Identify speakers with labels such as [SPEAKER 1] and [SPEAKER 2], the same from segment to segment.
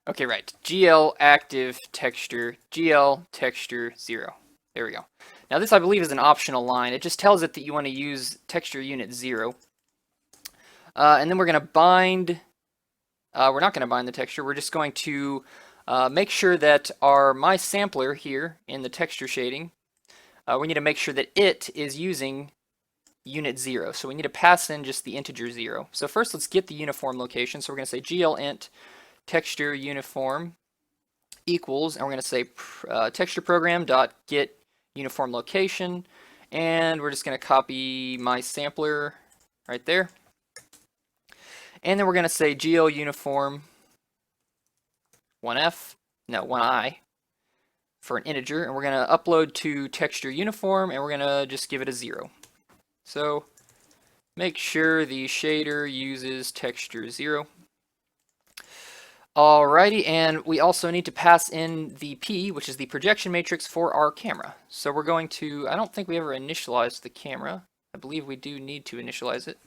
[SPEAKER 1] Okay, right. GL active texture, GL texture 0. There we go. Now this I believe is an optional line. It just tells it that you want to use texture unit 0. And then we're going to bind, we're not going to bind the texture, we're just going to make sure that our my sampler here in the texture shading, we need to make sure that it is using unit 0. So we need to pass in just the integer 0. So first let's get the uniform location. So we're going to say glint texture uniform equals, and we're going to say texture program dot get uniform location, and we're just going to copy my sampler right there, and then we're going to say gl uniform 1i for an integer, and we're going to upload to texture uniform, and we're going to just give it a 0. So make sure the shader uses texture 0. Alrighty, and we also need to pass in the P, which is the projection matrix for our camera. So we're going to, I don't think we ever initialized the camera. I believe we do need to initialize it.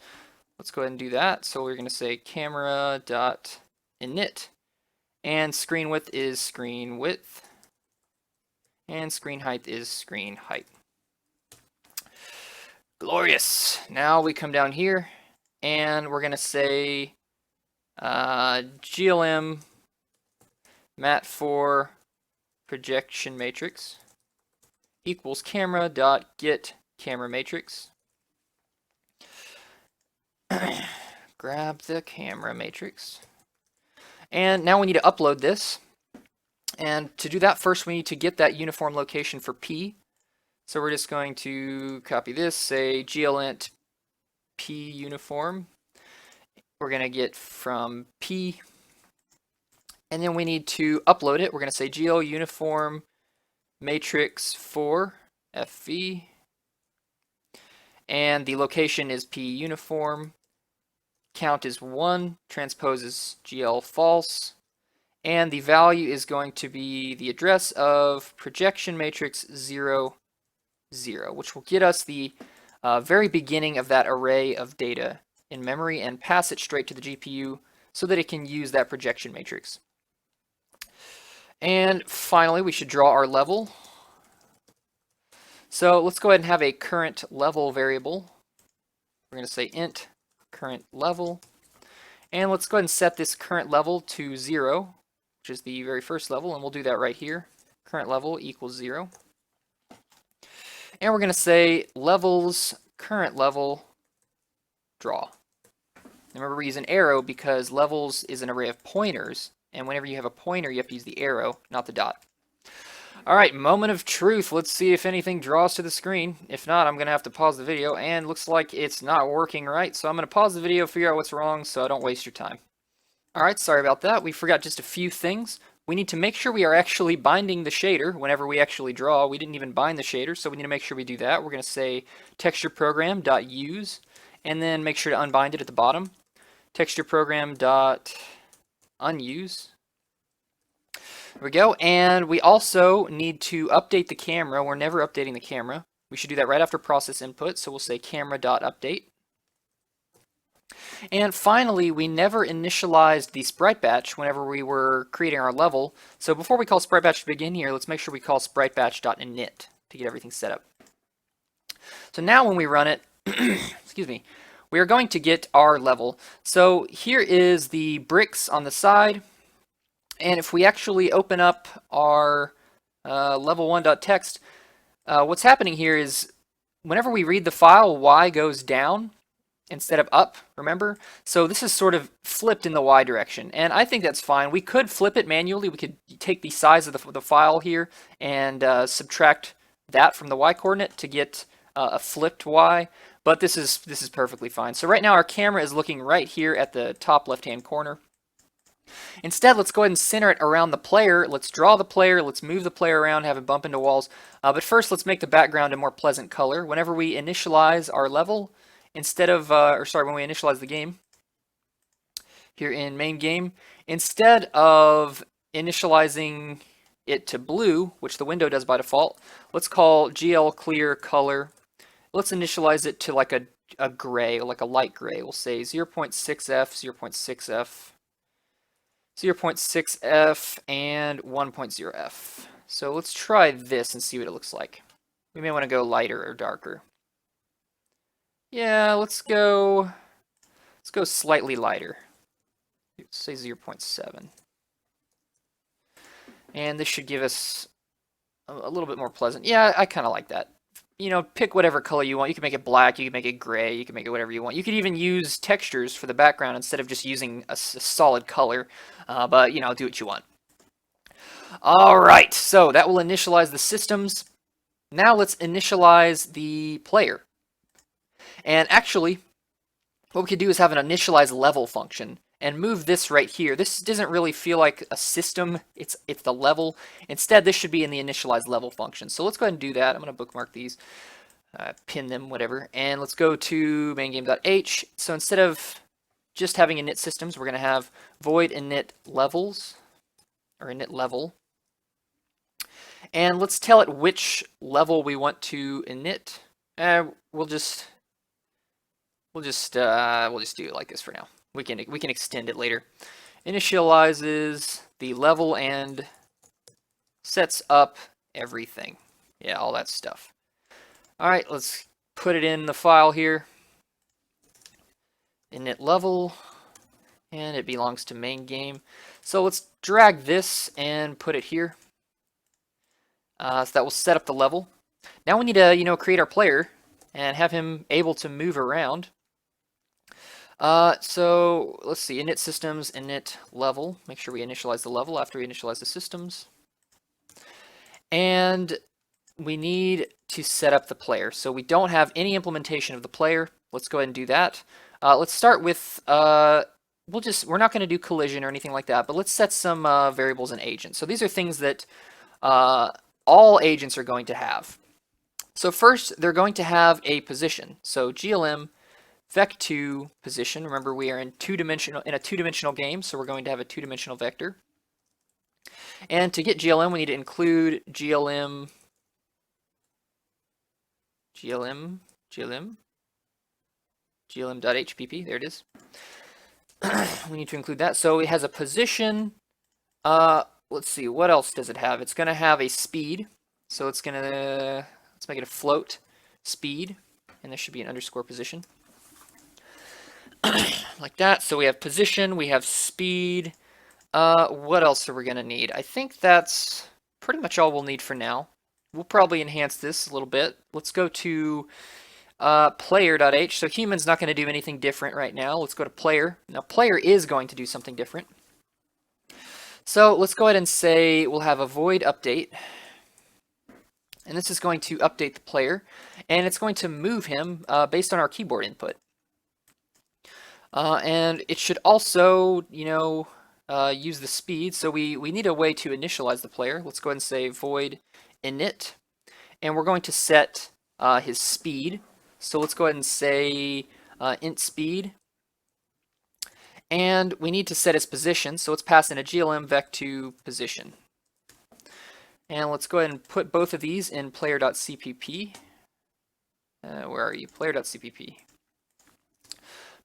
[SPEAKER 1] Let's go ahead and do that. So we're going to say camera.init, and screen width is screen width, and screen height is screen height. Glorious. Now we come down here, and we're going to say glm mat for projection matrix equals camera dot get camera matrix. Grab the camera matrix, and now we need to upload this. And to do that, first we need to get that uniform location for P. So we're just going to copy this, say glint P uniform. We're going to get from P, and then we need to upload it. We're going to say gl uniform matrix for FV, and the location is P uniform, count is 1, transpose is gl false, and the value is going to be the address of projection matrix 0, 0, which will get us the very beginning of that array of data in memory and pass it straight to the GPU so that it can use that projection matrix. And finally, we should draw our level. So let's go ahead and have a current level variable. We're going to say int current level, and let's go ahead and set this current level to 0, which is the very first level, and we'll do that right here. Current level equals 0. And we're going to say levels current level draw. Remember, we use an arrow because levels is an array of pointers, and whenever you have a pointer, you have to use the arrow, not the dot. All right, moment of truth. Let's see if anything draws to the screen. If not, I'm going to have to pause the video, and looks like it's not working right, so I'm going to pause the video, figure out what's wrong, so I don't waste your time. All right, sorry about that. We forgot just a few things. We need to make sure we are actually binding the shader whenever we actually draw. We didn't even bind the shader, so we need to make sure we do that. We're going to say textureprogram.use, and then make sure to unbind it at the bottom. Textureprogram.unuse. There we go. And we also need to update the camera. We're never updating the camera. We should do that right after process input. So we'll say camera.update. And finally, we never initialized the sprite batch whenever we were creating our level. So before we call sprite batch to begin here, let's make sure we call sprite batch.init to get everything set up. So now when we run it, excuse me, we are going to get our level. So here is the bricks on the side. And if we actually open up our level1.txt, what's happening here is whenever we read the file, y goes down instead of up, remember? So this is sort of flipped in the y direction, and I think that's fine. We could flip it manually. We could take the size of the file here and subtract that from the y coordinate to get a flipped y, but this is perfectly fine. So right now our camera is looking right here at the top left-hand corner. Instead, let's go ahead and center it around the player. Let's draw the player. Let's move the player around, have it bump into walls. But first, let's make the background a more pleasant color. Whenever we initialize our level, instead of, when we initialize the game, here in main game, instead of initializing it to blue, which the window does by default, let's call GL clear color. Let's initialize it to like a gray, like a light gray. We'll say 0.6F, 0.6F. 0.6f and 1.0f. So let's try this and see what it looks like. We may want to go lighter or darker. Yeah, let's go slightly lighter. Let's say 0.7. And this should give us a little bit more pleasant. Yeah, I kind of like that. You know, pick whatever color you want. You can make it black, you can make it gray, you can make it whatever you want. You could even use textures for the background instead of just using a solid color. But, you know, do what you want. All right, so that will initialize the systems. Now let's initialize the player. And actually, what we could do is have an initialize level function and move this right here. This doesn't really feel like a system, it's the level. Instead, this should be in the initialize level function. So let's go ahead and do that. I'm going to bookmark these, pin them, whatever. And let's go to maingame.h. So instead of just having init systems, we're going to have void init levels, or init level. And let's tell it which level we want to init. We'll just do it like this for now. We can extend it later. Initializes the level and sets up everything. Yeah, all that stuff. All right, let's put it in the file here. Init level, and it belongs to main game. So let's drag this and put it here. So that will set up the level. Now we need to, create our player and have him able to move around. So let's see, init systems, init level. Make sure we initialize the level after we initialize the systems. And we need to set up the player. So we don't have any implementation of the player. Let's go ahead and do that. Let's start with, we're not going to do collision or anything like that, but let's set some variables and agents. So these are things that all agents are going to have. So first, they're going to have a position. So glm vec2 position. Remember, we are in a two-dimensional game, so we're going to have a two-dimensional vector. And to get glm, we need to include glm.hpp. There it is. We need to include that. So it has a position. Let's see, what else does it have? It's going to have a speed. So let's make it a float speed, and there should be an underscore position. Like that. So we have position, we have speed. What else are we going to need? I think that's pretty much all we'll need for now. We'll probably enhance this a little bit. Let's go to player.h. So human's not going to do anything different right now. Let's go to player. Now player is going to do something different. So let's go ahead and say we'll have a void update. And this is going to update the player. And it's going to move him based on our keyboard input. And it should also, use the speed. So we need a way to initialize the player. Let's go ahead and say void init. And we're going to set his speed. So let's go ahead and say int speed. And we need to set his position. So let's pass in a glm vec2 position. And let's go ahead and put both of these in player.cpp. Where are you? Player.cpp.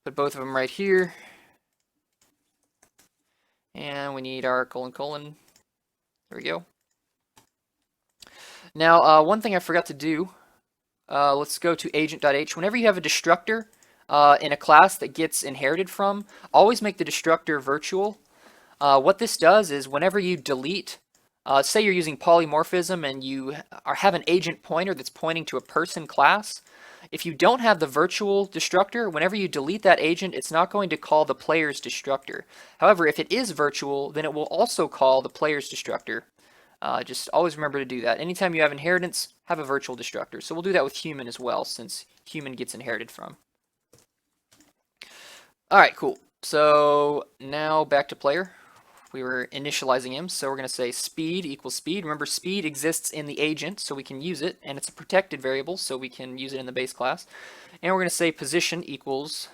[SPEAKER 1] Put both of them right here. And we need our : : There we go. Now, one thing I forgot to do, let's go to agent.h. Whenever you have a destructor in a class that gets inherited from, always make the destructor virtual. What this does is whenever you delete, say you're using polymorphism and you have an agent pointer that's pointing to a person class, if you don't have the virtual destructor, whenever you delete that agent, it's not going to call the player's destructor. However, if it is virtual, then it will also call the player's destructor. Just always remember to do that. Anytime you have inheritance, have a virtual destructor. So we'll do that with human as well, since human gets inherited from. All right, cool. So now back to player. We were initializing him, so we're going to say speed equals speed. Remember, speed exists in the agent, so we can use it, and it's a protected variable, so we can use it in the base class. And we're going to say position equals,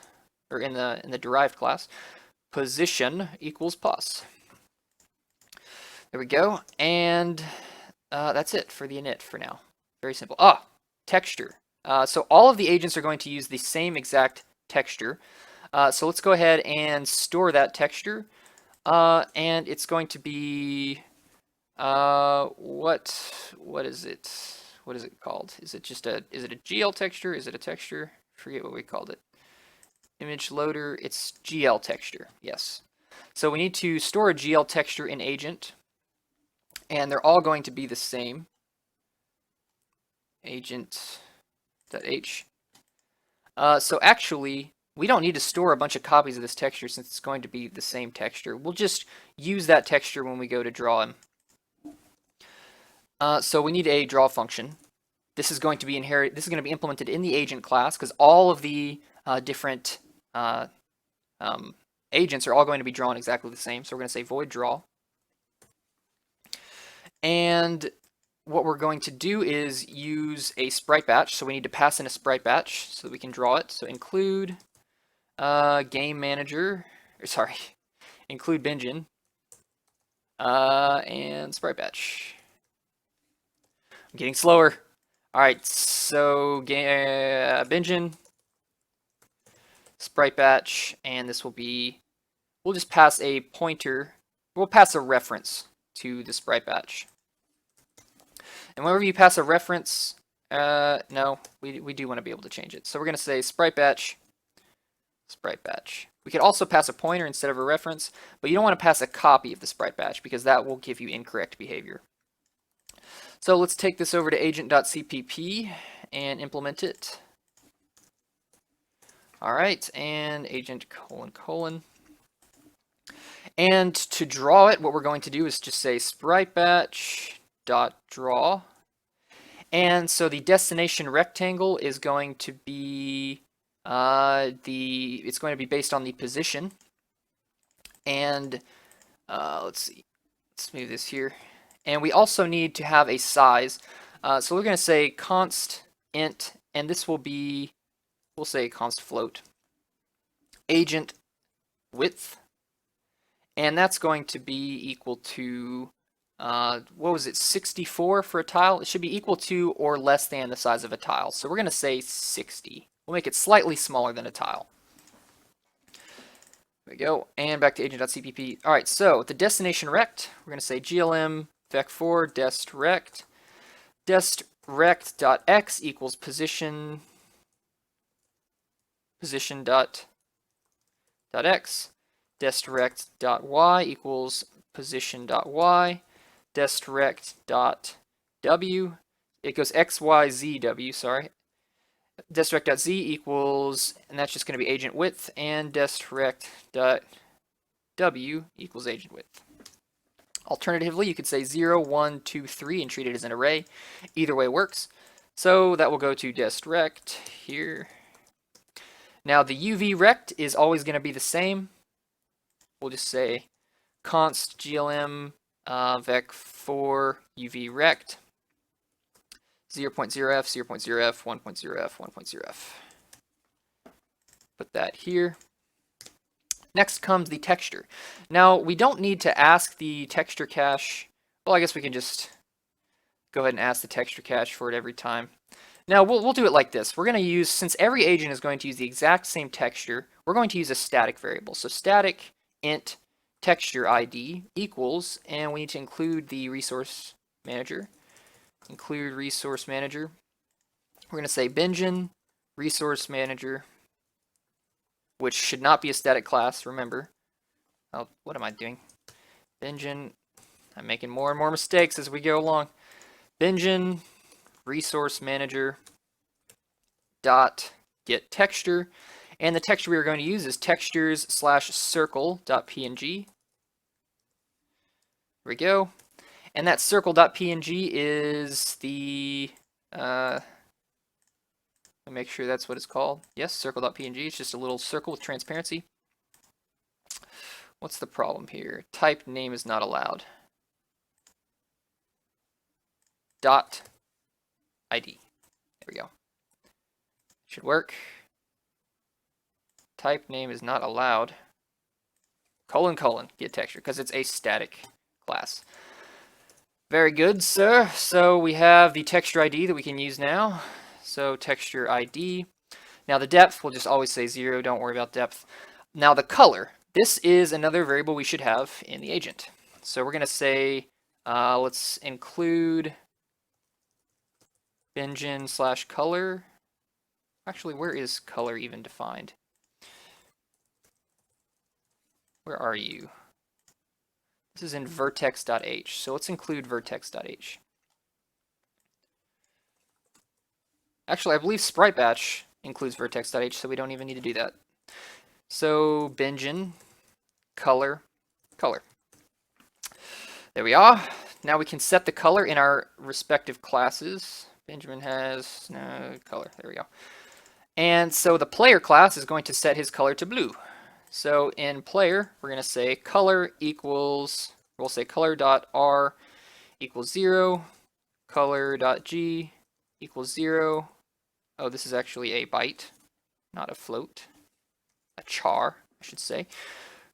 [SPEAKER 1] or in the derived class, position equals pos. There we go, and that's it for the init for now. Very simple. Texture. So all of the agents are going to use the same exact texture. So let's go ahead and store that texture. And it's going to be what is it? What is it called? Is it just a GL texture? Is it a texture? Forget what we called it. Image loader. It's GL texture. Yes. So we need to store a GL texture in agent, and they're all going to be the same. Agent.h. So actually, we don't need to store a bunch of copies of this texture since it's going to be the same texture. We'll just use that texture when we go to draw him. So we need a draw function. This is going to be implemented in the agent class because all of the different agents are all going to be drawn exactly the same. So we're going to say void draw. And what we're going to do is use a sprite batch. So we need to pass in a sprite batch so that we can draw it. So include game manager, include Bengine and sprite batch. I'm getting slower. All right, so Bengine, sprite batch, and this will be, we'll just pass a pointer, we'll pass a reference to the sprite batch. And whenever you pass a reference, no, we do want to be able to change it. So we're going to say sprite batch. We could also pass a pointer instead of a reference, but you don't want to pass a copy of the sprite batch because that will give you incorrect behavior. So let's take this over to agent.cpp and implement it. All right, and agent : And to draw it, what we're going to do is just say sprite batch dot draw. And so the destination rectangle is going to be it's going to be based on the position. And let's see, let's move this here. And we also need to have a size. So we're going to say const int, and this will be, we'll say const float, agent width, and that's going to be equal to, what was it, 64 for a tile? It should be equal to or less than the size of a tile. So we're going to say 60. We'll make it slightly smaller than a tile. There we go. And back to agent.cpp. All right, so the destination rect, we're going to say glm vec4 dest rect. Dest rect.x equals position dot x. Dest rect.y equals position dot y. Dest rect.w, it goes x, y, z, w, sorry. Dest rect.z equals, and that's just going to be agent width, and dest rect.w equals agent width. Alternatively, you could say 0, 1, 2, 3 and treat it as an array. Either way works. So that will go to dest rect here. Now the UV rect is always going to be the same. We'll just say const glm vec4 UV rect 0.0f, 0.0f, 1.0f, 1.0f. Put that here. Next comes the texture. Now, we don't need to ask the texture cache. Well, I guess we can just go ahead and ask the texture cache for it every time. Now, we'll do it like this. We're going to use, since every agent is going to use the exact same texture, we're going to use a static variable. So static int texture ID equals, and we need to include the resource manager. Include resource manager. We're going to say Bengine resource manager, which should not be a static class, remember. Oh, what am I doing? Bengine, I'm making more and more mistakes as we go along. Bengine resource manager dot get texture, and the texture we are going to use is textures/circle.png. Here we go. And that circle.png is the, let me make sure that's what it's called. Yes, circle.png. It's just a little circle with transparency. What's the problem here? Type name is not allowed. Dot ID. There we go. Should work. Type name is not allowed. : get texture, because it's a static class. Very good, sir. So we have the texture ID that we can use now. So texture ID. Now the depth, we'll just always say 0. Don't worry about depth. Now the color. this is another variable we should have in the agent. So we're going to say, let's include Bengine / color. Actually, where is color even defined? Where are you? This is in vertex.h. So let's include vertex.h. Actually, I believe sprite batch includes vertex.h, so we don't even need to do that. So Bengine, color. There we are. Now we can set the color in our respective classes. Benjamin has no color. There we go. And so the player class is going to set his color to blue. So in player, we're going to say color equals, we'll say color.r equals 0, color.g equals 0. Oh, this is actually a byte, not a float. A char, I should say.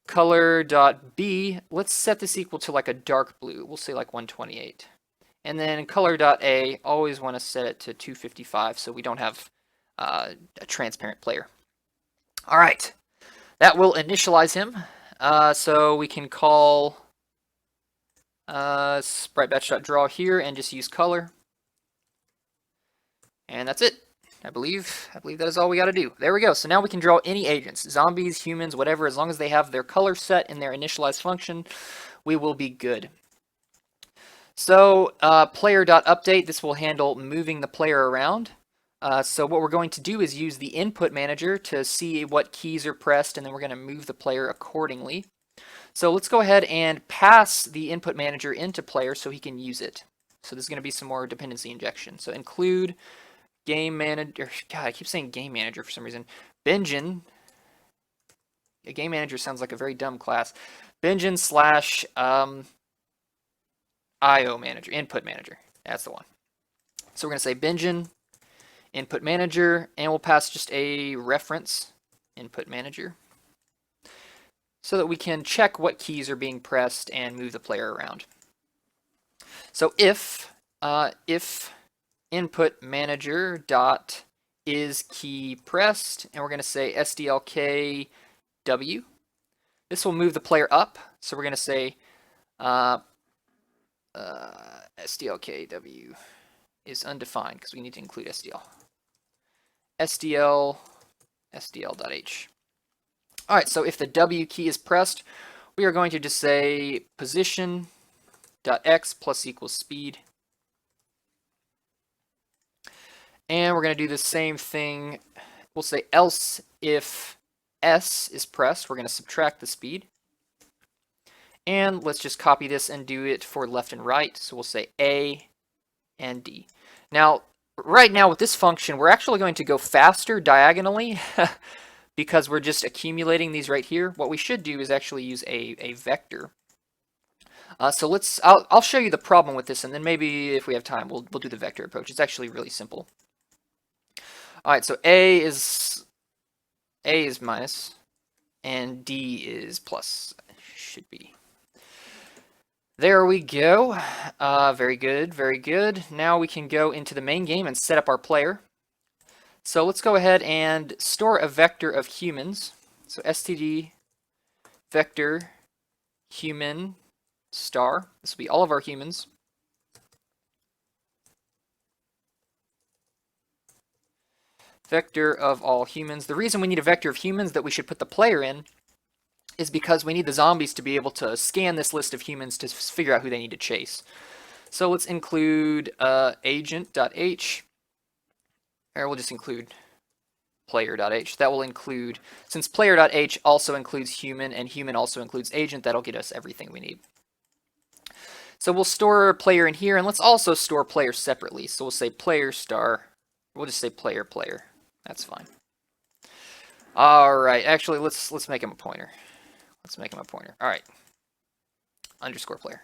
[SPEAKER 1] Color.b, let's set this equal to like a dark blue. We'll say like 128. And then color.a, always want to set it to 255 so we don't have a transparent player. All right, that will initialize him. So we can call spritebatch.draw here and just use color. And that's it. I believe that is all we got to do. There we go. So now we can draw any agents, zombies, humans, whatever, as long as they have their color set in their initialize function, we will be good. So player.update, this will handle moving the player around. So what we're going to do is use the input manager to see what keys are pressed, and then we're going to move the player accordingly. So let's go ahead and pass the input manager into player so he can use it. So there's going to be some more dependency injection. So include game manager. God, I keep saying game manager for some reason. Bengine. A game manager sounds like a very dumb class. Bengine / IO manager, input manager. That's the one. So we're going to say Bengine input manager, and we'll pass just a reference input manager so that we can check what keys are being pressed and move the player around. So if input manager dot is key pressed, and we're going to say SDLK W. This will move the player up, so we're going to say SDLK W is undefined because we need to include SDL. SDL.h. All right, so if the W key is pressed, we are going to just say position.x plus equals speed. And we're going to do the same thing. We'll say else if S is pressed, we're going to subtract the speed. And let's just copy this and do it for left and right. So we'll say A and D. Now, right now with this function, we're actually going to go faster diagonally because we're just accumulating these right here. What we should do is actually use a vector. So I'll show you the problem with this, and then maybe if we have time, we'll do the vector approach. It's actually really simple. All right, so A is minus, and D is plus. Should be. There we go. Very good, very good. Now we can go into the main game and set up our player. So let's go ahead and store a vector of humans. So std vector human star. This will be all of our humans. Vector of all humans. The reason we need a vector of humans that we should put the player in is because we need the zombies to be able to scan this list of humans to figure out who they need to chase. So let's include agent.h, or we'll just include player.h. That will include, since player.h also includes human and human also includes agent, that'll get us everything we need. So we'll store player in here, and let's also store player separately. So we'll say player star, we'll just say player. That's fine. All right, actually let's make him a pointer. Let's make him a pointer. All right. Underscore player.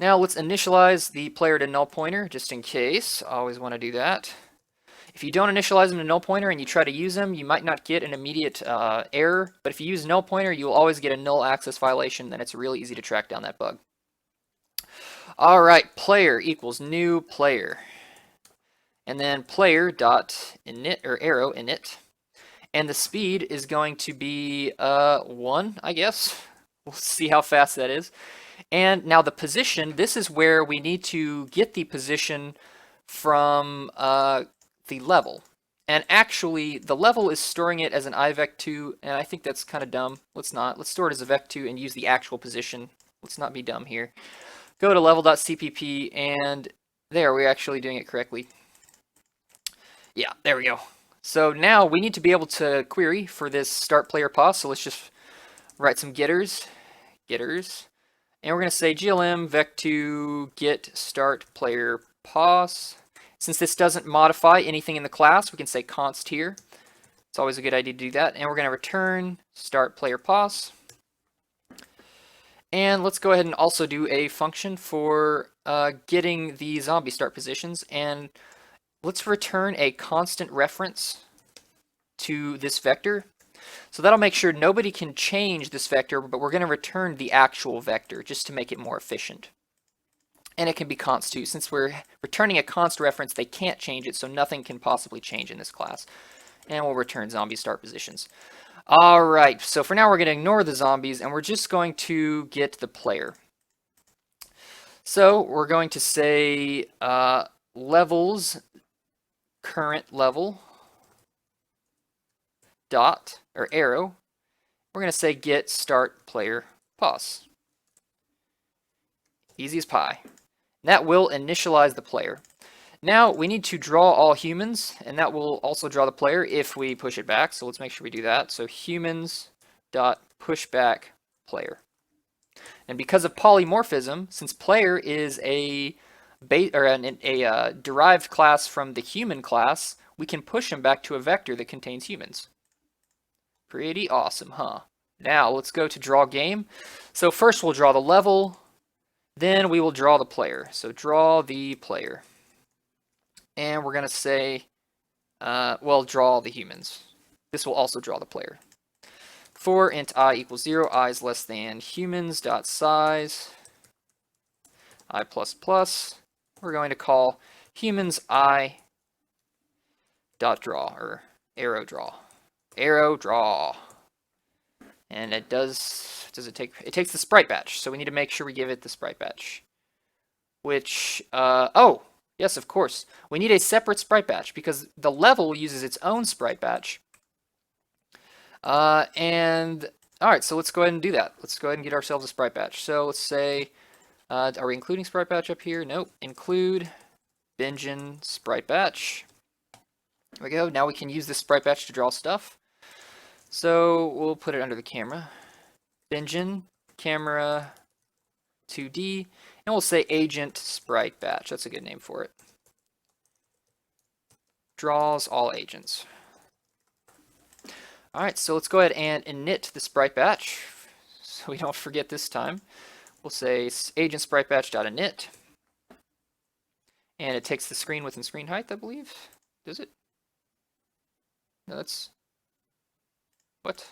[SPEAKER 1] Now let's initialize the player to null pointer just in case. Always want to do that. If you don't initialize him to null pointer and you try to use him, you might not get an immediate error. But if you use null pointer, you will always get a null access violation. Then it's really easy to track down that bug. All right, player equals new player. And then player dot init or arrow init. And the speed is going to be 1, I guess. We'll see how fast that is. And now the position, this is where we need to get the position from the level. And actually, the level is storing it as an ivec2, and I think that's kind of dumb. Let's not. Let's store it as a vec2 and use the actual position. Let's not be dumb here. Go to level.cpp, and there, we're actually doing it correctly. Yeah, there we go. So now we need to be able to query for this start player pos, so let's just write some getters, and we're going to say glm vec2 get start player pos. Since this doesn't modify anything in the class, we can say const here. It's always a good idea to do that. And we're going to return start player pos. And let's go ahead and also do a function for getting the zombie start positions. And let's return a constant reference to this vector. So that'll make sure nobody can change this vector, but we're going to return the actual vector just to make it more efficient. And it can be const too. Since we're returning a const reference, they can't change it, so nothing can possibly change in this class. And we'll return zombie start positions. All right, so for now we're going to ignore the zombies, and we're just going to get the player. So we're going to say levels current level dot or arrow. We're going to say get start player pos. Easy as pie. That will initialize the player. Now we need to draw all humans, and that will also draw the player if we push it back. So let's make sure we do that. So humans dot pushback player. And because of polymorphism, since player is a derived class from the human class, we can push him back to a vector that contains humans. Pretty awesome, huh? Now let's go to draw game. So first we'll draw the level, then we will draw the player. So draw the player. And we're going to say, well, draw the humans. This will also draw the player. For int I equals 0, I is less than humans.size, I++. We're going to call humans I dot draw, or arrow draw. Arrow draw. And it does it take? It takes the sprite batch, so we need to make sure we give it the sprite batch. Which, oh, yes, of course. We need a separate sprite batch because the level uses its own sprite batch. And, all right, so let's go ahead and do that. Let's go ahead and get ourselves a sprite batch. So let's say, are we including sprite batch up here? Nope. Include Bengine sprite batch. There we go. Now we can use this sprite batch to draw stuff. So we'll put it under the camera. Bengine, camera 2D, and we'll say agent sprite batch. That's a good name for it. Draws all agents. All right, so let's go ahead and init the sprite batch so we don't forget this time. We'll say agent sprite batch.init, and it takes the screen within screen height, I believe. Does it? No, that's what?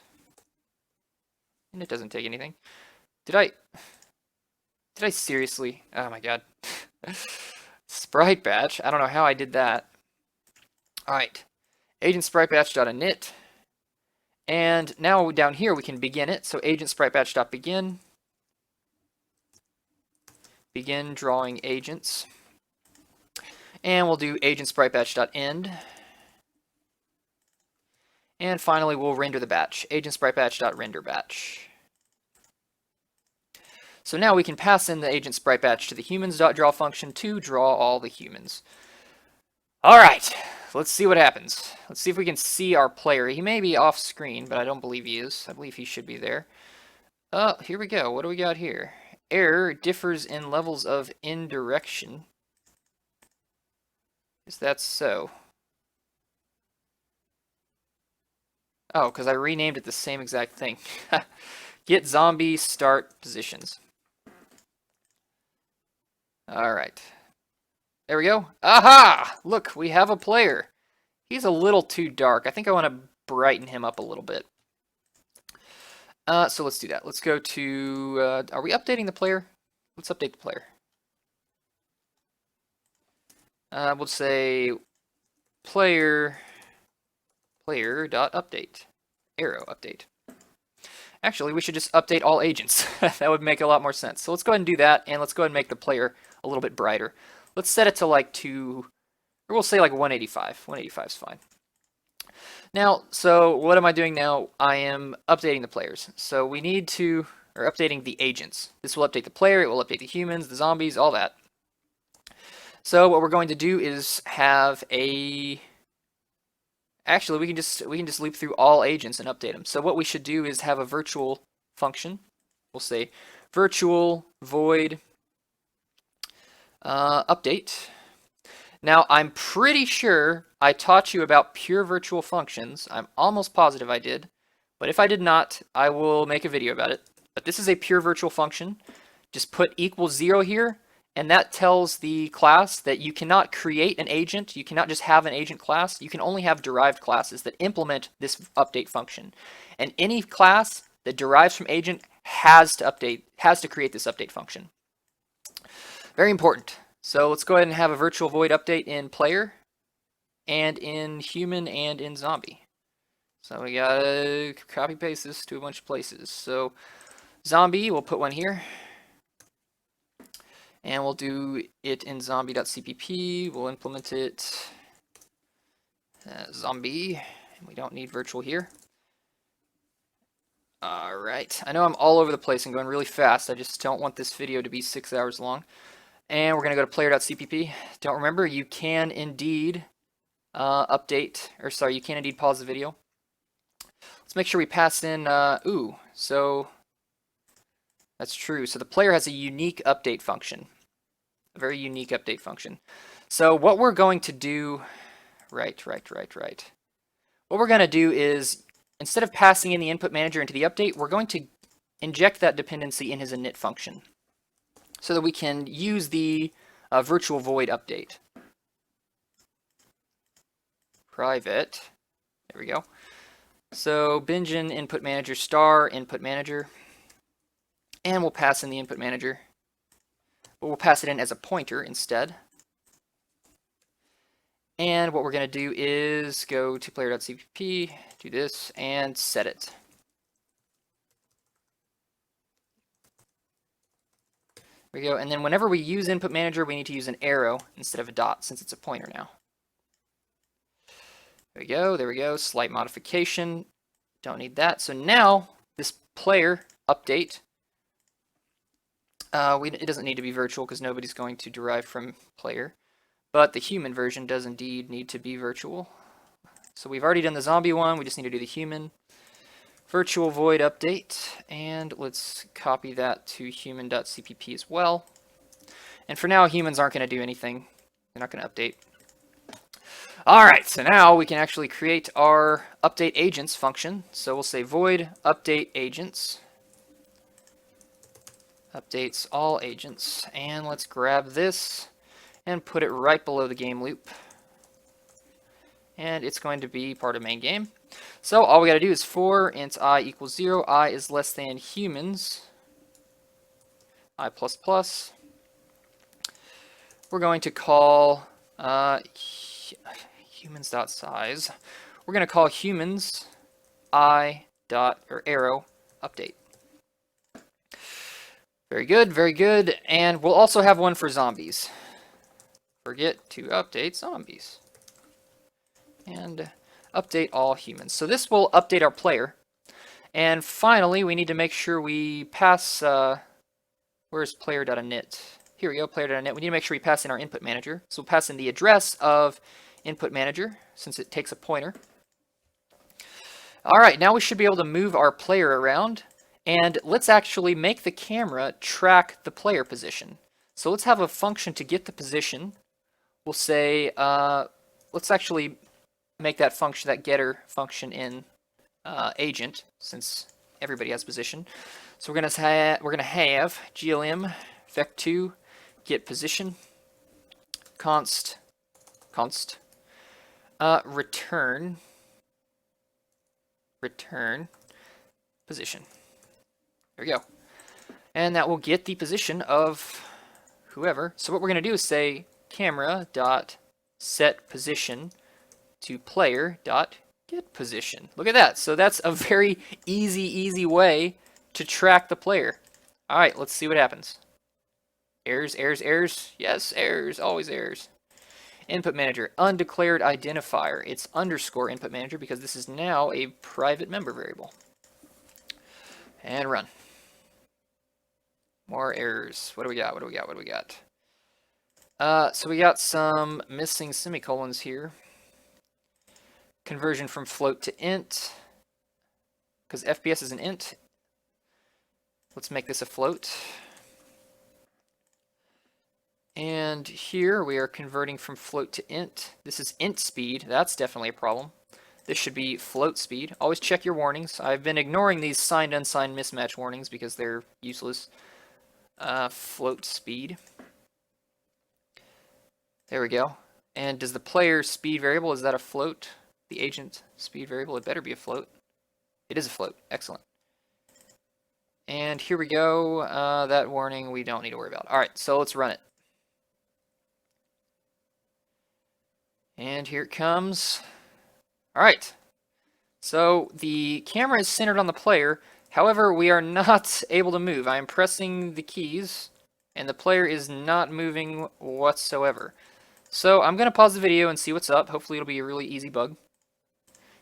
[SPEAKER 1] And it doesn't take anything. Did I seriously? Oh my god. Sprite batch. I don't know how I did that. All right. Agent sprite batch.init. And now down here we can begin it. So agent sprite batch.begin. Begin drawing agents. And we'll do agent sprite batch.end. And finally we'll render the batch. Agent sprite batch.render batch. So now we can pass in the agent sprite batch to the humans.draw function to draw all the humans. All right, let's see what happens. Let's see if we can see our player. He may be off screen, but I don't believe he is. I believe he should be there. Oh, here we go. What do we got here? Error differs in levels of indirection. Is that so? Oh, because I renamed it the same exact thing. Get zombie start positions. All right. There we go. Aha! Look, we have a player. He's a little too dark. I think I want to brighten him up a little bit. So let's do that. Let's go to, are we updating the player? Let's update the player. We'll say player player.update, arrow update. Actually, we should just update all agents. That would make a lot more sense. So let's go ahead and do that, and let's go ahead and make the player a little bit brighter. Let's set it to like 2, or we'll say like 185. 185 is fine. Now, so what am I doing now? I am updating the players. So we need to, or updating the agents. This will update the player, it will update the humans, the zombies, all that. So what we're going to do is have a, actually we can just loop through all agents and update them. So what we should do is have a virtual function. We'll say virtual void update. Now, I'm pretty sure I taught you about pure virtual functions. I'm almost positive I did. But if I did not, I will make a video about it. But this is a pure virtual function. Just put equals 0 here, and that tells the class that you cannot create an agent. You cannot just have an agent class. You can only have derived classes that implement this update function. And any class that derives from agent has to create this update function. Very important. So let's go ahead and have a virtual void update in player, and in human, and in zombie. So we gotta copy paste this to a bunch of places. So zombie, we'll put one here. And we'll do it in zombie.cpp. We'll implement it zombie. We don't need virtual here. Alright, I know I'm all over the place and going really fast. I just don't want this video to be 6 hours long. And we're going to go to player.cpp. Don't remember, you can indeed you can indeed pause the video. Let's make sure we pass in, so that's true. So the player has a unique update function, a very unique update function. So what we're going to do, right. What we're going to do is, instead of passing in the input manager into the update, we're going to inject that dependency in his init function, so that we can use the virtual void update. Private, there we go. So Bengine input manager star input manager, and we'll pass in the input manager, but we'll pass it in as a pointer instead. And what we're going to do is go to player.cpp, do this, and set it. There we go. And then whenever we use input manager, we need to use an arrow instead of a dot, since it's a pointer now. There we go, slight modification. Don't need that. So now this player update, it doesn't need to be virtual because nobody's going to derive from player, but the human version does indeed need to be virtual. So we've already done the zombie one, we just need to do the human. Virtual void update, and let's copy that to human.cpp as well. And for now, humans aren't going to do anything. They're not going to update. Alright, so now we can actually create our update agents function. So we'll say void update agents. Updates all agents. And let's grab this and put it right below the game loop. And it's going to be part of main game. So all we got to do is for int I equals 0, I is less than humans, I plus plus. We're going to call humans.size. We're going to call humans arrow update. Very good, very good. And we'll also have one for zombies. Forget to update zombies. And update all humans. So this will update our player. And finally, we need to make sure we pass, where's player.init? Here we go, player.init. We need to make sure we pass in our input manager. So we'll pass in the address of input manager, since it takes a pointer. All right, now we should be able to move our player around. And let's actually make the camera track the player position. So let's have a function to get the position. We'll say, let's actually make that function, that getter function in agent, since everybody has position. So we're gonna have glm vec2 get position const return position. There we go, and that will get the position of whoever. So what we're gonna do is say camera dot set position to player dot Get position. Look at that. So that's a very easy way to track the player. All right, let's see what happens. Errors, errors, errors. Yes, errors, always errors. Input manager, undeclared identifier. It's underscore input manager because this is now a private member variable. And run. More errors. What do we got? What do we got? What do we got? So we got some missing semicolons here. Conversion from float to int. Because FPS is an int. Let's make this a float. And here we are converting from float to int. This is int speed. That's definitely a problem. This should be float speed. Always check your warnings. I've been ignoring these signed unsigned mismatch warnings because they're useless. Float speed. There we go. And does the player speed variable, is that a float? The agent speed variable, it better be a float. It is a float. Excellent. And here we go. That warning we don't need to worry about. All right, so let's run it. And here it comes. All right. So the camera is centered on the player. However, we are not able to move. I am pressing the keys, and the player is not moving whatsoever. So I'm going to pause the video and see what's up. Hopefully it'll be a really easy bug.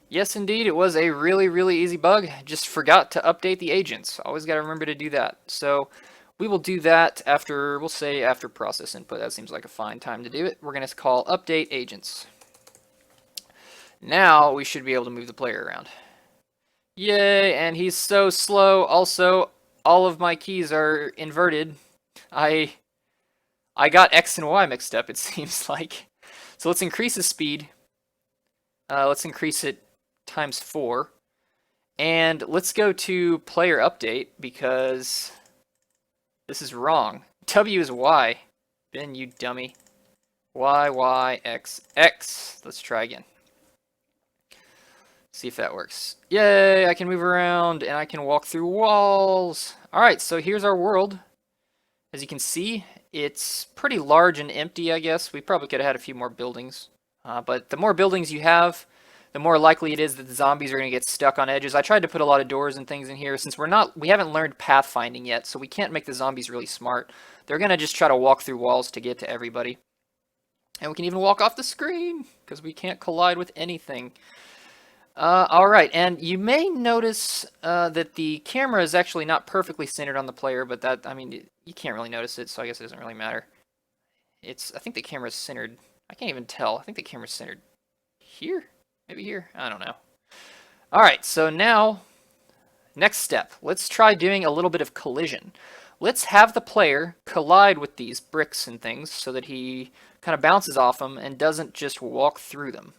[SPEAKER 1] Yes, indeed, it was a really easy bug. Just forgot to update the agents. Always got to remember to do that. So we will do that after, we'll say after process input. That seems like a fine time to do it. We're going to call update agents. Now we should be able to move the player around. Yay, and he's so slow. Also, all of my keys are inverted. I got X and Y mixed up, it seems like. So let's increase his speed. Let's increase it times 4. And let's go to player update because this is wrong. W is Y. Ben, you dummy. Y, Y, X, X. Let's try again. See if that works. Yay, I can move around and I can walk through walls. All right, so here's our world. As you can see, it's pretty large and empty, I guess. We probably could have had a few more buildings. But the more buildings you have, the more likely it is that the zombies are going to get stuck on edges. I tried to put a lot of doors and things in here since we haven't learned pathfinding yet, so we can't make the zombies really smart. They're going to just try to walk through walls to get to everybody. And we can even walk off the screen because we can't collide with anything. All right, and you may notice that the camera is actually not perfectly centered on the player, but that, I mean, you can't really notice it, so I guess it doesn't really matter. I think the camera's centered. I can't even tell. I think the camera's centered here? Maybe here? I don't know. All right, so now, next step. Let's try doing a little bit of collision. Let's have the player collide with these bricks and things so that he kind of bounces off them and doesn't just walk through them.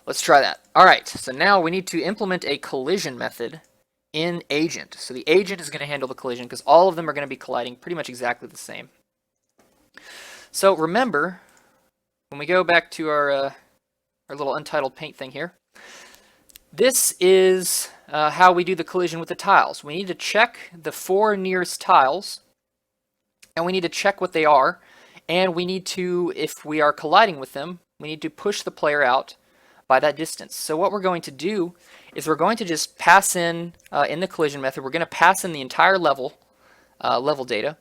[SPEAKER 1] Let's try that. All right, so now we need to implement a collision method in agent. So the agent is going to handle the collision because all of them are going to be colliding pretty much exactly the same. So remember, when we go back to our little untitled paint thing here, this is how we do the collision with the tiles. We need to check the 4 nearest tiles, and we need to check what they are, and we need to, if we are colliding with them, we need to push the player out by that distance. So what we're going to do is we're going to just pass in the collision method, we're going to pass in the entire level data,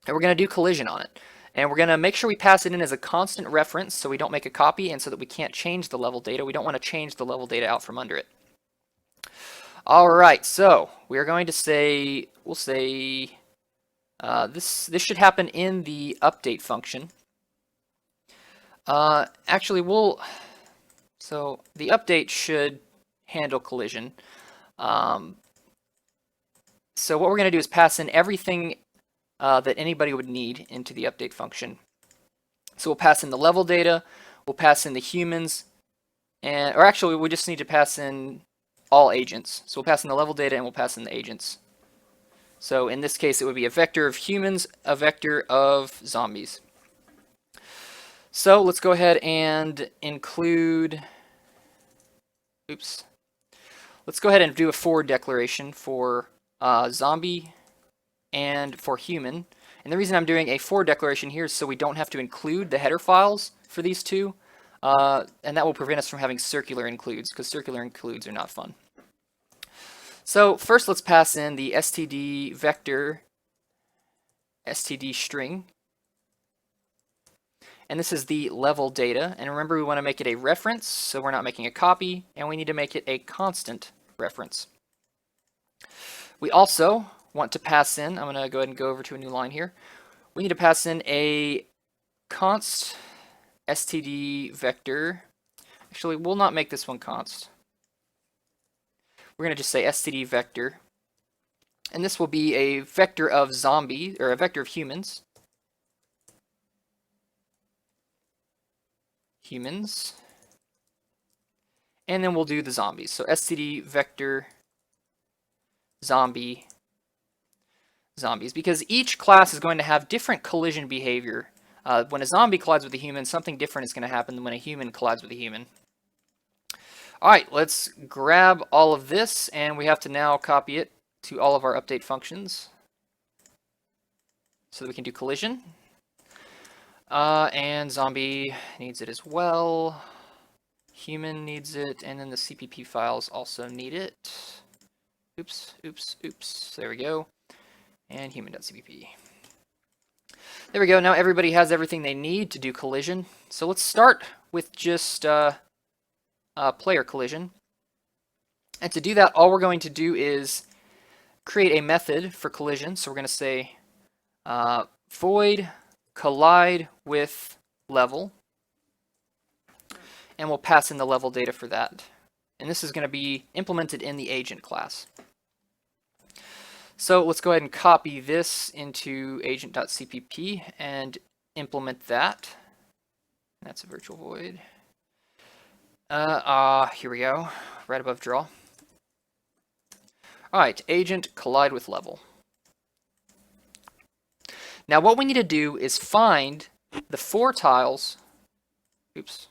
[SPEAKER 1] and we're going to do collision on it. And we're going to make sure we pass it in as a constant reference so we don't make a copy and so that we can't change the level data. We don't want to change the level data out from under it. All right, so we're going to say, we'll say this should happen in the update function. Actually, so the update should handle collision. So what we're going to do is pass in everything that anybody would need into the update function. So we'll pass in the level data, we'll pass in the humans, or actually we just need to pass in all agents. So we'll pass in the level data and we'll pass in the agents. So in this case it would be a vector of humans, a vector of zombies. So let's go ahead and include, let's go ahead and do a forward declaration for zombie and for human. And the reason I'm doing a forward declaration here is so we don't have to include the header files for these two. and that will prevent us from having circular includes, because circular includes are not fun. So first let's pass in the std vector std string, and this is the level data, and remember we want to make it a reference, so we're not making a copy, and we need to make it a constant reference. We also want to pass in, I'm going to go ahead and go over to a new line here, we need to pass in a const std vector. Actually, we'll not make this one const. We're going to just say std vector, and this will be a vector of zombies, or a vector of humans. And then we'll do the zombies. So std vector zombies, because each class is going to have different collision behavior. When a zombie collides with a human, something different is going to happen than when a human collides with a human. All right, let's grab all of this, and we have to now copy it to all of our update functions so that we can do collision. And zombie needs it as well. Human needs it, and then the CPP files also need it. Oops. There we go. And human.cpp. There we go. Now everybody has everything they need to do collision. So let's start with just player collision. And to do that, all we're going to do is create a method for collision. So we're going to say void collide with level, and we'll pass in the level data for that. And this is going to be implemented in the agent class. So let's go ahead and copy this into agent.cpp and implement that. That's a virtual void. Here we go, right above draw. All right, agent collide with level. Now what we need to do is find the 4 tiles. Oops.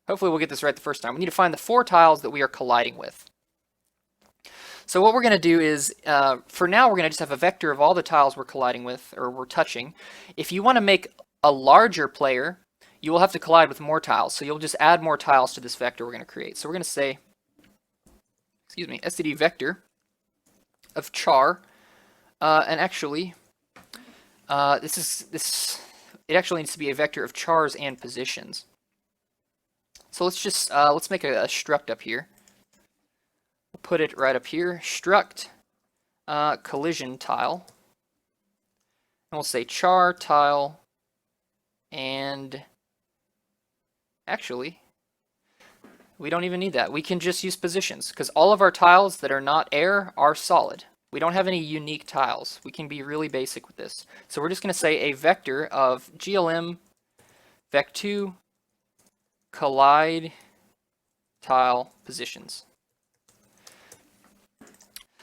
[SPEAKER 1] Hopefully we'll get this right the first time. We need to find the 4 tiles that we are colliding with. So what we're going to do is, for now, we're going to just have a vector of all the tiles we're colliding with, or we're touching. If you want to make a larger player, you will have to collide with more tiles. So you'll just add more tiles to this vector we're going to create. So we're going to say, std vector of char, and actually, it actually needs to be a vector of chars and positions. So let's just let's make a struct up here. We'll put it right up here. Struct collision tile, and we'll say char tile, and actually we don't even need that. We can just use positions because all of our tiles that are not air are solid. We don't have any unique tiles. We can be really basic with this. So we're just going to say a vector of glm vec2 collide tile positions.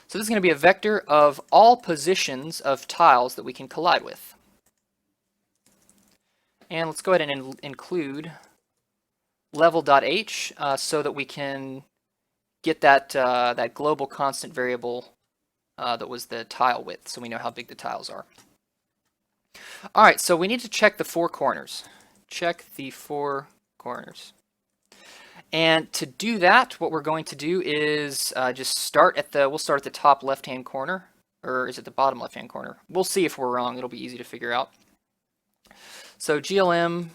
[SPEAKER 1] So this is going to be a vector of all positions of tiles that we can collide with. And let's go ahead and include level.h so that we can get that, that global constant variable that was the tile width, so we know how big the tiles are. All right, so we need to check the 4 corners. Check the 4 corners. And to do that, what we're going to do is just start at the, we'll start at the top left-hand corner, or is it the bottom left-hand corner? We'll see if we're wrong. It'll be easy to figure out. So glm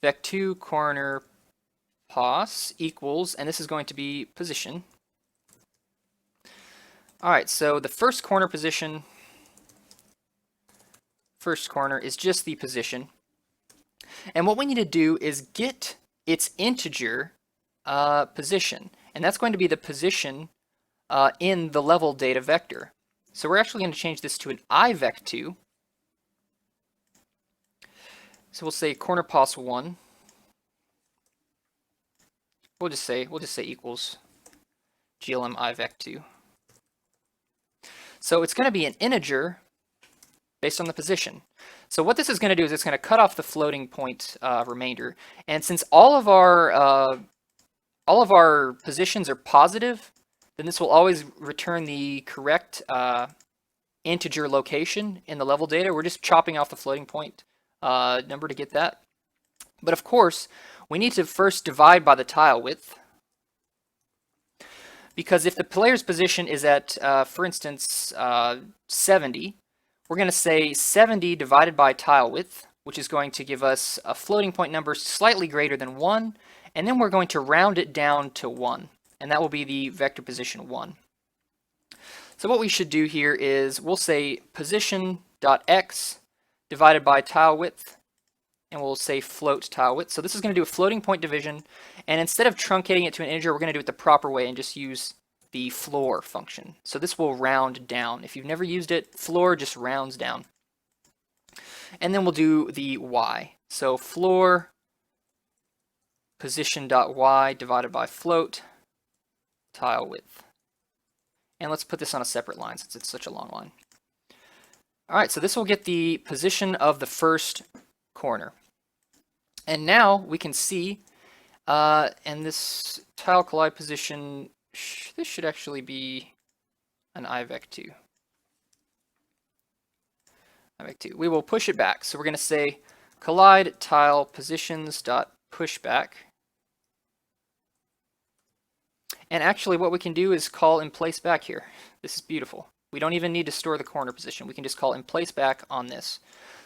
[SPEAKER 1] vec2 corner pos equals, and this is going to be position. All right, so the first corner position, first corner is just the position. And what we need to do is get its integer position, and that's going to be the position in the level data vector. So we're actually going to change this to an ivec2. So we'll say corner pos 1. We'll just say equals glm ivec2. So it's going to be an integer based on the position. So what this is going to do is it's going to cut off the floating point remainder. And since all of our positions are positive, then this will always return the correct integer location in the level data. We're just chopping off the floating point number to get that. But of course, we need to first divide by the tile width, because if the player's position is at, for instance, 70, we're going to say 70 divided by tile width, which is going to give us a floating point number slightly greater than 1, and then we're going to round it down to 1, and that will be the vector position 1. So what we should do here is we'll say position.x divided by tile width, and we'll say float tile width. So this is going to do a floating point division, and instead of truncating it to an integer, we're going to do it the proper way and just use the floor function. So this will round down. If you've never used it, floor just rounds down. And then we'll do the y. So floor position.y divided by float tile width. And let's put this on a separate line since it's such a long line. All right, so this will get the position of the first corner. And now we can see, and this tile collide position, this should actually be an IVEC2. IVEC2. We will push it back. So we're going to say collide tile positions dot pushback. And actually what we can do is call in place back here. This is beautiful. We don't even need to store the corner position. We can just call in place back on this.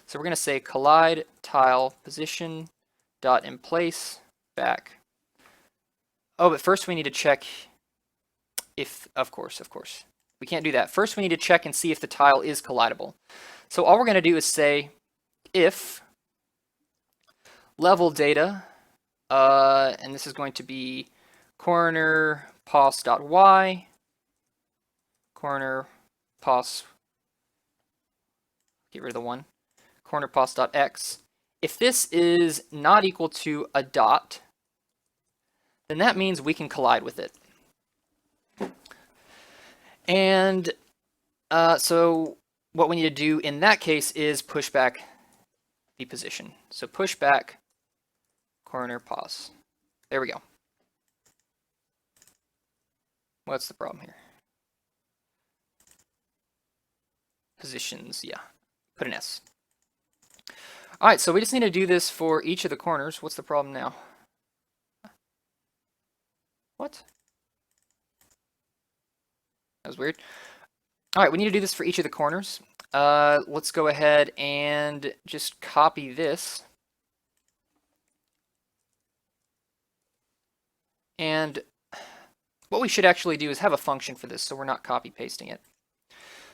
[SPEAKER 1] So we're going to say collide tile position dot in place back. Oh, but first we need to check if, of course. We can't do that. First we need to check and see if the tile is collidable. So all we're going to do is say if level data, and this is going to be corner pos.y, corner pos, get rid of the 1, corner pos.x. If this is not equal to a dot, then that means we can collide with it. And so what we need to do in that case is push back the position. So push back corner pos. There we go. What's the problem here? Positions, yeah. Put an S. All right, so we just need to do this for each of the corners. What's the problem now? What? That was weird. All right, we need to do this for each of the corners. Let's go ahead and just copy this. And what we should actually do is have a function for this, so we're not copy pasting it.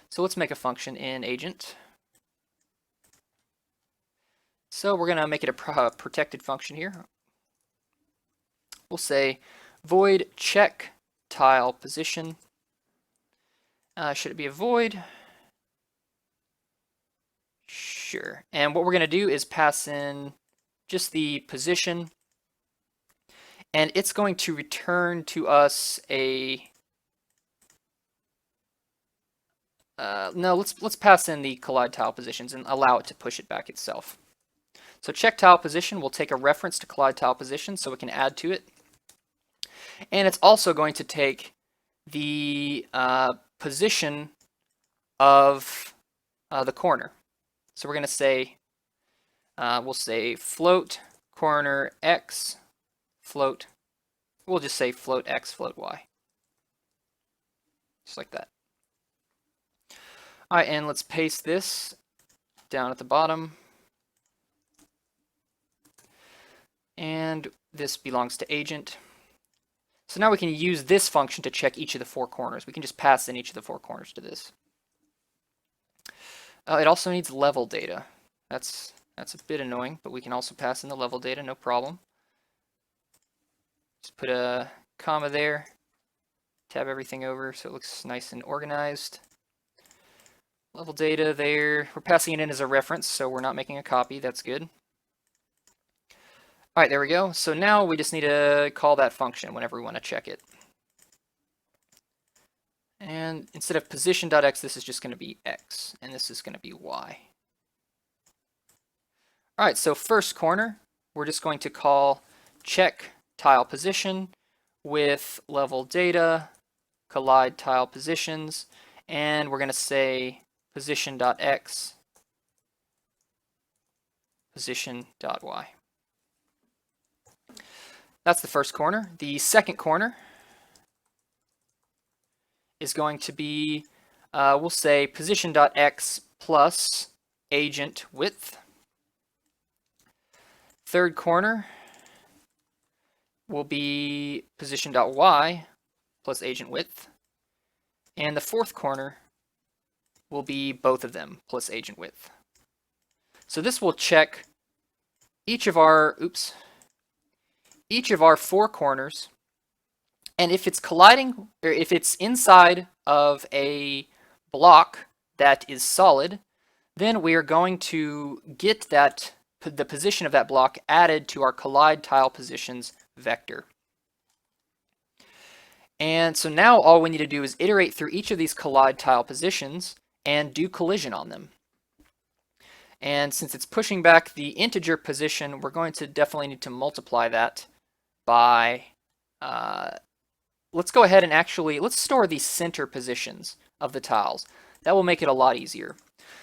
[SPEAKER 1] So let's make a function in agent. So we're going to make it a protected function here. We'll say void check tile position. Should it be a void? Sure. And what we're going to do is pass in just the position, and it's going to return to us a no, let's pass in the collide tile positions and allow it to push it back itself. So check tile position will take a reference to collide tile position so we can add to it. And it's also going to take the position of the corner. So we're going to say, we'll say float corner x float. We'll just say float x float y. Just like that. All right, and let's paste this down at the bottom. And this belongs to agent. So now we can use this function to check each of the 4 corners. We can just pass in each of the 4 corners to this. It also needs level data. That's a bit annoying, but we can also pass in the level data, no problem. Just put a comma there, tab everything over so it looks nice and organized. Level data there. We're passing it in as a reference, so we're not making a copy. That's good. All right, there we go. So now we just need to call that function whenever we want to check it. And instead of position.x, this is just going to be x, and this is going to be y. All right, so first corner, we're just going to call check tile position with level data, collide tile positions, and we're going to say position.x, position.y. That's the first corner. The second corner is going to be, we'll say position.x plus agent width. Third corner will be position.y plus agent width. And the fourth corner will be both of them plus agent width. So this will check each of our four corners, and if it's colliding, or if it's inside of a block that is solid, then we are going to get the position of that block added to our collide tile positions vector. And so now all we need to do is iterate through each of these collide tile positions and do collision on them. And since it's pushing back the integer position, we're going to definitely need to multiply that by, let's go ahead and let's store the center positions of the tiles. That will make it a lot easier.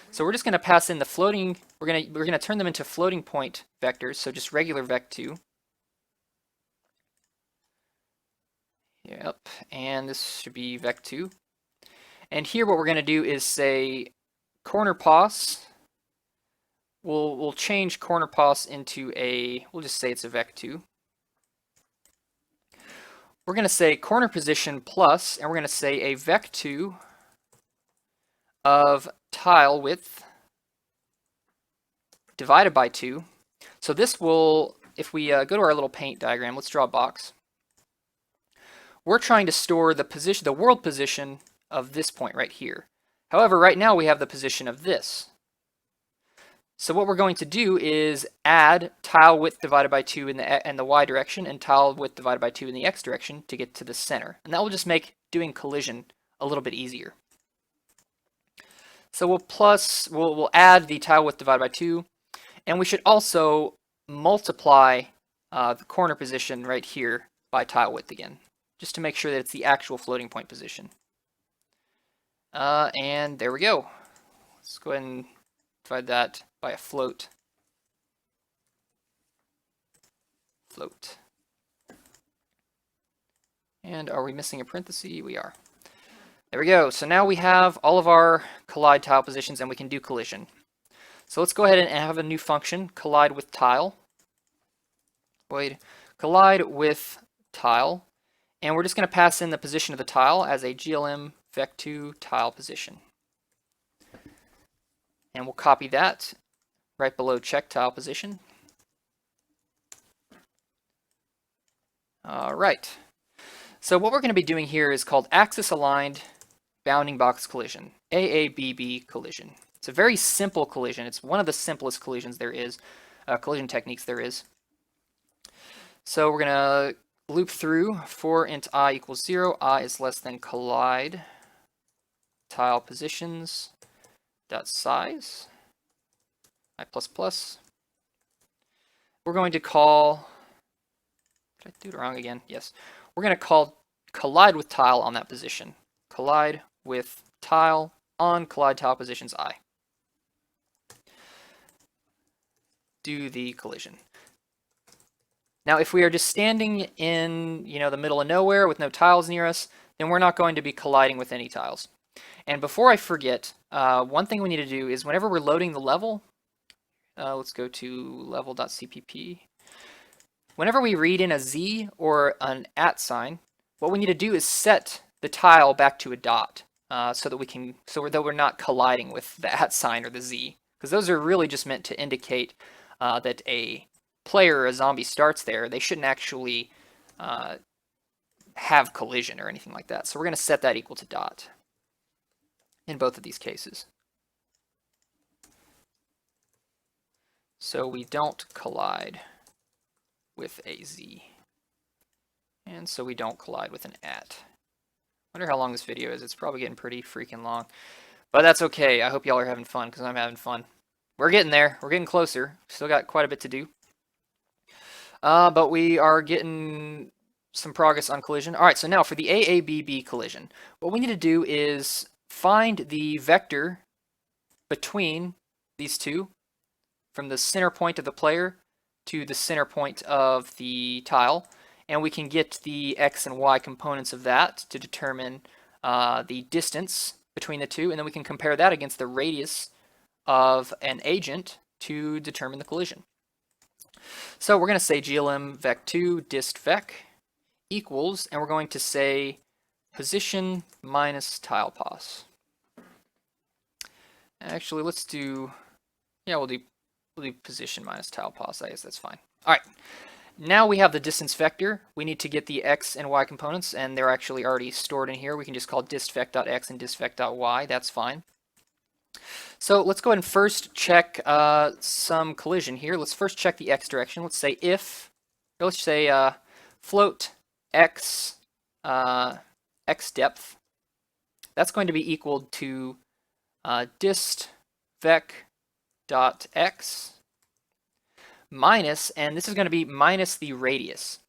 [SPEAKER 1] So we're just going to pass in the floating, we're going to turn them into floating point vectors, so just regular vec2. Yep, and this should be vec2. And here what we're going to do is say corner pos. We'll change corner pos into we'll just say it's a vec2. We're going to say corner position plus, and we're going to say a vec2 of tile width divided by 2. So this will, if we go to our little paint diagram, let's draw a box. We're trying to store the world position of this point right here. However, right now we have the position of this. So what we're going to do is add tile width divided by 2 in the y direction and tile width divided by 2 in the x direction to get to the center. And that will just make doing collision a little bit easier. So we'll add the tile width divided by 2, and we should also multiply the corner position right here by tile width again, just to make sure that it's the actual floating point position. And there we go. Let's go ahead and divide that by a float. Float. And are we missing a parenthesis? We are. There we go. So now we have all of our collide tile positions and we can do collision. So let's go ahead and have a new function, collide with tile. Collide with tile. And we're just going to pass in the position of the tile as a glm vec2 tile position. And we'll copy that right below check tile position. All right. So what we're going to be doing here is called axis aligned bounding box collision, AABB collision. It's a very simple collision. It's one of the simplest collisions there is, collision techniques there is. So we're going to loop through for int I equals 0, I is less than collide tile positions dot size, I plus plus. We're going to call, did I do it wrong again? Yes. We're going to call collide with tile on that position. Collide with tile on collide tile positions I. Do the collision. Now, if we are just standing in, the middle of nowhere with no tiles near us, then we're not going to be colliding with any tiles. And before I forget, one thing we need to do is whenever we're loading the level, let's go to level.cpp. Whenever we read in a Z or an @ sign, what we need to do is set the tile back to a dot, so that we're not colliding with the @ sign or the Z, because those are really just meant to indicate that a player or a zombie starts there. They shouldn't actually have collision or anything like that. So we're going to set that equal to dot in both of these cases. So we don't collide with a Z. And so we don't collide with an @ Wonder how long this video is. It's probably getting pretty freaking long. But that's okay. I hope y'all are having fun, because I'm having fun. We're getting there. We're getting closer. Still got quite a bit to do. But we are getting some progress on collision. All right, so now for the AABB collision, what we need to do is find the vector between these two, from the center point of the player to the center point of the tile, and we can get the x and y components of that to determine the distance between the two, and then we can compare that against the radius of an agent to determine the collision. So we're going to say glm vec2 dist vec equals, and we're going to say position minus tile pos. Actually, let's do, yeah, we'll do position minus tile pos. I guess that's fine. All right. Now we have the distance vector. We need to get the x and y components, and they're actually already stored in here. We can just call distvec.x and distvec.y. That's fine. So let's go ahead and first check some collision here. Let's first check the x direction. Let's say if, or let's say float x x depth. That's going to be equal to dist vec dot x minus, and this is going to be minus the radius,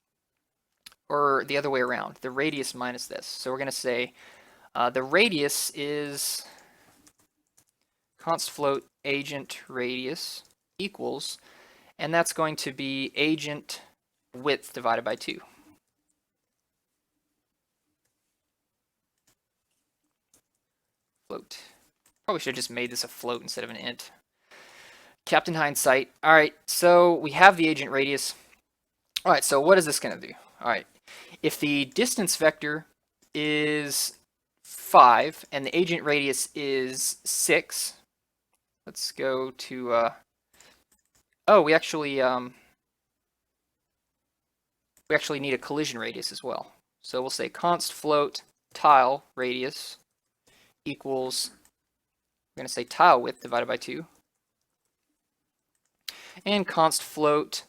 [SPEAKER 1] or the other way around, the radius minus this. So we're going to say the radius is const float agent radius equals, and that's going to be agent width divided by 2. Float. Probably should have just made this a float instead of an int. Captain Hindsight. All right, so we have the agent radius. All right, so what is this going to do? All right, if the distance vector is 5 and the agent radius is 6, let's go to, oh, we actually need a collision radius as well. So we'll say const float tile radius equals, we're going to say tile width divided by 2. And const float,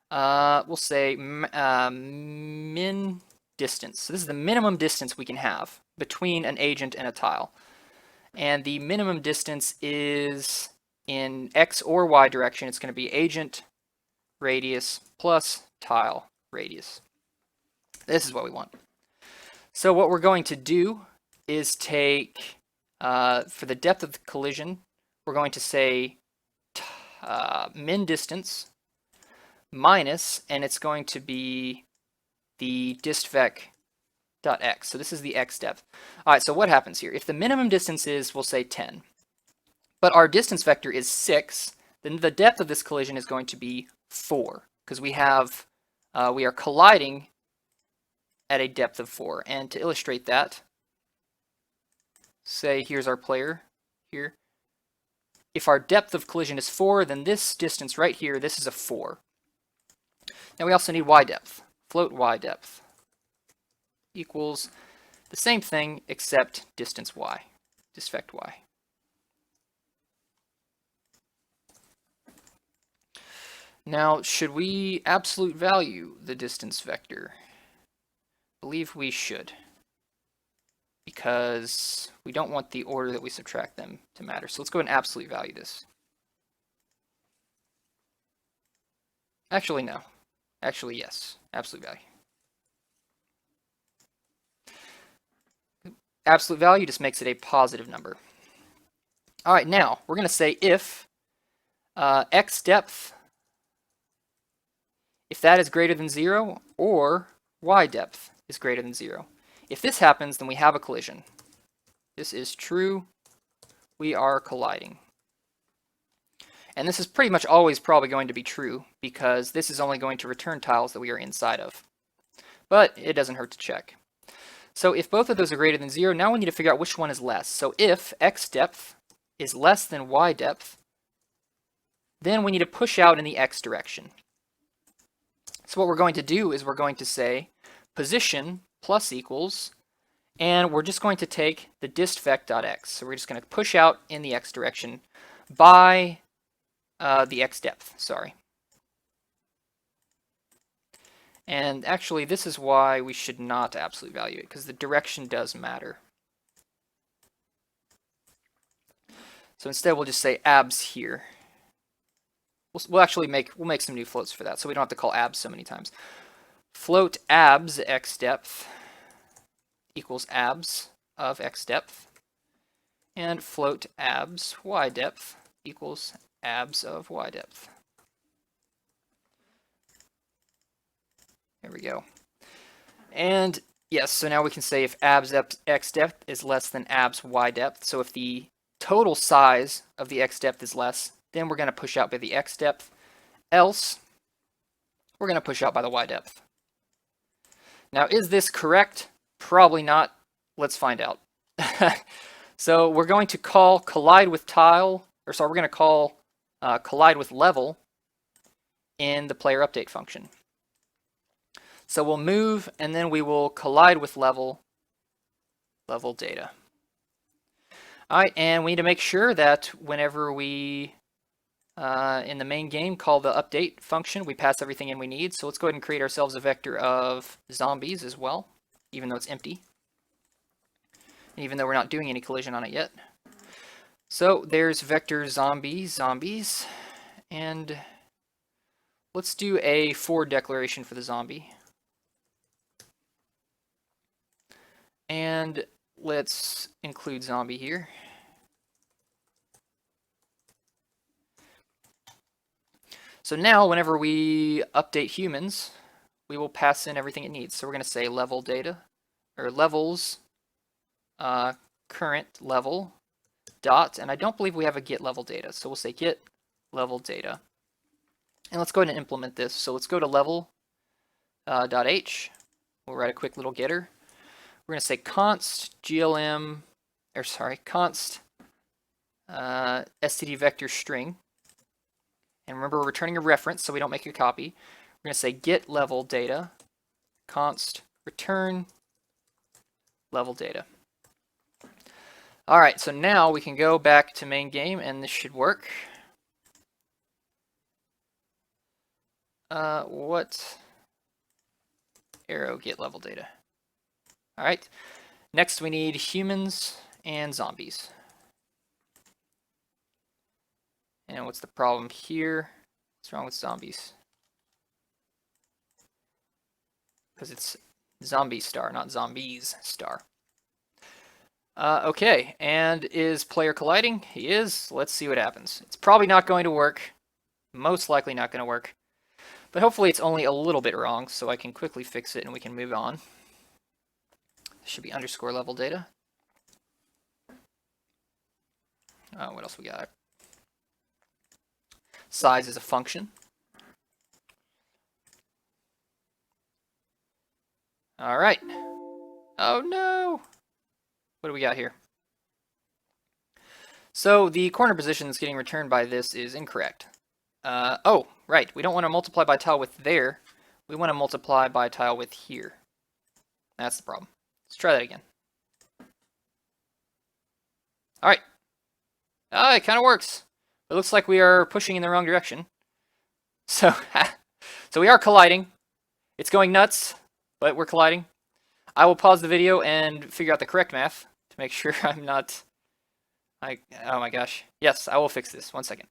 [SPEAKER 1] we'll say min distance. So this is the minimum distance we can have between an agent and a tile. And the minimum distance is in x or y direction. It's going to be agent radius plus tile radius. This is what we want. So what we're going to do is take, for the depth of the collision, we're going to say min distance minus, and it's going to be the distvec dot x. So this is the x depth. All right, so what happens here? If the minimum distance is, we'll say 10, but our distance vector is 6, then the depth of this collision is going to be 4, because we have, we are colliding at a depth of 4. And to illustrate that, say here's our player here. If our depth of collision is 4, then this distance right here, this is a 4. Now we also need y depth. Float y depth equals the same thing except distance y, distvec y. Now, should we absolute value the distance vector? I believe we should, because we don't want the order that we subtract them to matter. So let's go and absolute value this. Actually, no. Actually, yes. Absolute value. Absolute value just makes it a positive number. All right, now we're going to say if x depth, if that is greater than 0, or y depth is greater than 0. If this happens, then we have a collision. This is true. We are colliding. And this is pretty much always probably going to be true, because this is only going to return tiles that we are inside of. But it doesn't hurt to check. So if both of those are greater than 0, now we need to figure out which one is less. So if x depth is less than y depth, then we need to push out in the x direction. So what we're going to do is we're going to say position plus equals, and we're just going to take the distvec.x. So we're just going to push out in the x direction by the x depth, sorry. And actually, this is why we should not absolute value it, because the direction does matter. So instead, we'll just say abs here. We'll actually make some new floats for that, so we don't have to call abs so many times. Float abs x depth equals abs of x depth, and float abs y depth equals abs of y depth. There we go. And yes, so now we can say if abs x depth is less than abs y depth. So if the total size of the x depth is less, then we're going to push out by the x depth. Else, we're going to push out by the y depth. Now, is this correct? Probably not. Let's find out. So we're going to call collide with tile, or sorry, we're going to call collide with level in the player update function. So we'll move, and then we will collide with level data. All right, and we need to make sure that whenever we, in the main game, call the update function, we pass everything in we need. So let's go ahead and create ourselves a vector of zombies as well, even though it's empty. Even though we're not doing any collision on it yet. So there's vector zombies, and let's do a for declaration for the zombie. And let's include zombie here. So now whenever we update humans, we will pass in everything it needs. So we're going to say level data, or levels, current level dot, and I don't believe we have a get level data, so we'll say get level data. And let's go ahead and implement this. So let's go to level .h. We'll write a quick little getter. We're going to say const glm, or sorry, const std vector string. And remember, we're returning a reference, so we don't make a copy. We're going to say get level data, const return level data. All right, so now we can go back to main game, and this should work. What arrow get level data? All right, next we need humans and zombies. And what's the problem here? What's wrong with zombies? Because it's zombie star, not zombies star. Okay, and is player colliding? He is. Let's see what happens. It's probably not going to work. Most likely not going to work. But hopefully it's only a little bit wrong, so I can quickly fix it and we can move on. This should be underscore level data. What else we got? Size is a function. All right. Oh no! What do we got here? So the corner position that's getting returned by this is incorrect. Oh, right. We don't want to multiply by tile width there. We want to multiply by tile width here. That's the problem. Let's try that again. All right. It kind of works. It looks like we are pushing in the wrong direction. So, so we are colliding. It's going nuts, but we're colliding. I will pause the video and figure out the correct math to make sure I'm not... oh my gosh. Yes, I will fix this. 1 second.